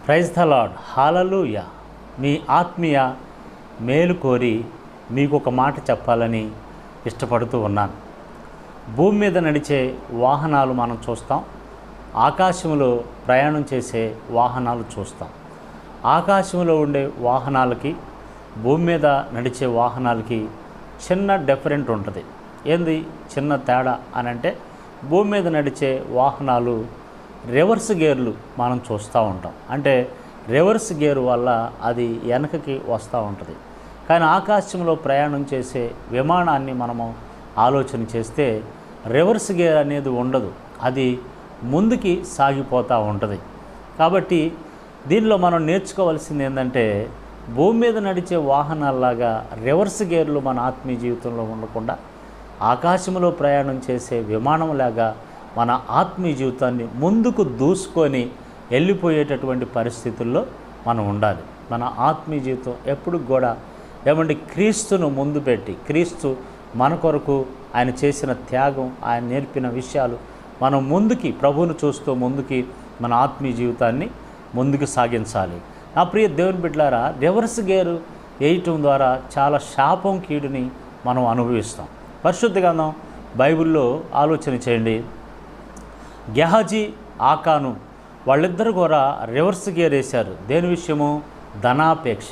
Praise the lord. Hallelujah. మీ ఆత్మీయ మేలు కోరి మీకు ఒక మాట చెప్పాలని ఇష్టపడుతూ ఉన్నాను. భూమి మీద నడిచే వాహనాలు మనం చూస్తాం, ఆకాశంలో ప్రయాణం చేసే వాహనాలు చూస్తాం. ఆకాశంలో ఉండే వాహనాలకి భూమి మీద నడిచే వాహనాలకి చిన్న డిఫరెంట్ ఉంటుంది. ఏంది చిన్న తేడా అని అంటే, భూమి మీద నడిచే వాహనాలు రివర్స్ గేర్లు మనం చూస్తూ ఉంటాం. అంటే రివర్స్ గేర్ వల్ల అది వెనకకి వస్తూ ఉంటుంది. కానీ ఆకాశంలో ప్రయాణం చేసే విమానాన్ని మనము ఆలోచన చేస్తే రివర్స్ గేర్ అనేది ఉండదు, అది ముందుకి సాగిపోతూ ఉంటుంది. కాబట్టి దీనిలో మనం నేర్చుకోవాల్సింది ఏంటంటే, భూమి మీద నడిచే వాహనాల్లాగా రివర్స్ గేర్లు మన ఆత్మీయ జీవితంలో ఉండకుండా ఆకాశంలో ప్రయాణం చేసే విమానంలాగా మన ఆత్మీయ జీవితాన్ని ముందుకు దూసుకొని వెళ్ళిపోయేటటువంటి పరిస్థితుల్లో మనం ఉండాలి. మన ఆత్మీయ జీవితం ఎప్పుడు కూడా క్రీస్తును ముందు పెట్టి, క్రీస్తు మన కొరకు ఆయన చేసిన త్యాగం, ఆయన నేర్పిన విషయాలు మనం ముందుకి ప్రభువును చూస్తూ ముందుకి మన ఆత్మీయ జీవితాన్ని ముందుకు సాగించాలి. నా ప్రియ దేవుని బిడ్డలారా, రివర్స్ గేరు వేయటం ద్వారా చాలా శాపం కీడుని మనం అనుభవిస్తాం. పరిశుద్ధ గ్రంథం బైబిల్లో ఆలోచన చేయండి. గెహజీ, ఆకాను వాళ్ళిద్దరు కూడా రివర్స్ గేర్ వేశారు. దేని విషయము? ధనాపేక్ష.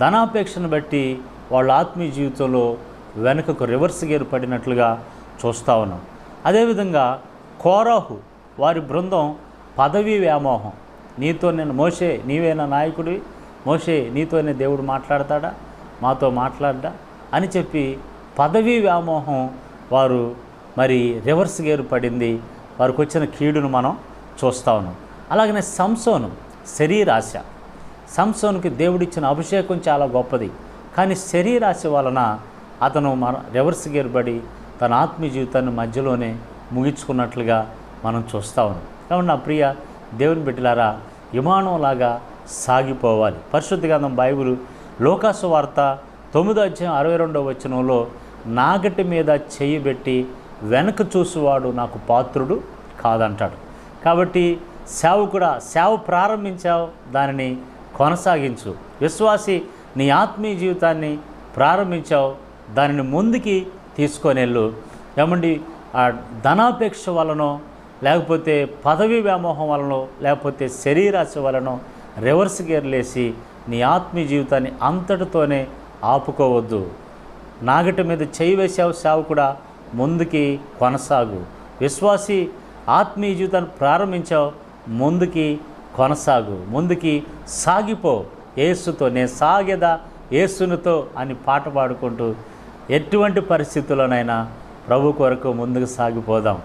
ధనాపేక్షను బట్టి వాళ్ళ ఆత్మీయ జీవితంలో వెనుకకు రివర్స్ గేర్ పడినట్లుగా చూస్తూ ఉన్నాం. అదేవిధంగా కోరాహు వారి బృందం పదవీ వ్యామోహం. నీతో నేను మోషే నీవేనా నాయకుడివి, మోషే నీతోనే దేవుడు మాట్లాడతాడా, మాతో మాట్లాడ్డా అని చెప్పి పదవీ వ్యామోహం వారు మరి రివర్స్ గేర్ పడింది. వారికి వచ్చిన కీడును మనం చూస్తూ ఉన్నాం. అలాగనే సంసోను శరీరాశ. సంసోనుకి దేవుడిచ్చిన అభిషేకం చాలా గొప్పది, కానీ శరీరాశ వలన అతను రివర్స్ గేర్ పడి తన ఆత్మీయ జీవితాన్ని మధ్యలోనే ముగించుకున్నట్లుగా మనం చూస్తూ ఉన్నాం. కాబట్టి నా ప్రియ దేవుని బిడ్డలారా, విమానంలాగా సాగిపోవాలి. పరిశుద్ధ గ్రంథం బైబిల్ లోకాసు వార్త 9:62 నాగటి మీద చెయ్యి పెట్టి వెనక చూసువాడు నాకు పాత్రుడు కాదంటాడు. కాబట్టి సేవకుడా, సేవ ప్రారంభించావు, దానిని కొనసాగించు. విశ్వాసి, నీ ఆత్మీయ జీవితాన్ని ప్రారంభించావు, దానిని ముందుకి తీసుకొని వెళ్ళు. ఆ ధనాపేక్ష వలనో, లేకపోతే పదవీ వ్యామోహం వలనో, లేకపోతే శరీరాశ వలనో రివర్స్ గేర్లేసి నీ ఆత్మీయ జీవితాన్ని అంతటితోనే ఆపుకోవద్దు. నాగటి మీద చేయి వేసావు సేవకుడా, ముందుకి కొనసాగు. విశ్వాసి, ఆత్మీయ జీవితాన్ని ప్రారంభించావు, ముందుకి కొనసాగు, ముందుకి సాగిపో. యేసుతో నే సాగెదా యేసునితో అని పాట పాడుకుంటూ ఎటువంటి పరిస్థితుల్లోనైనా ప్రభు కొరకు ముందుకు సాగిపోదాం.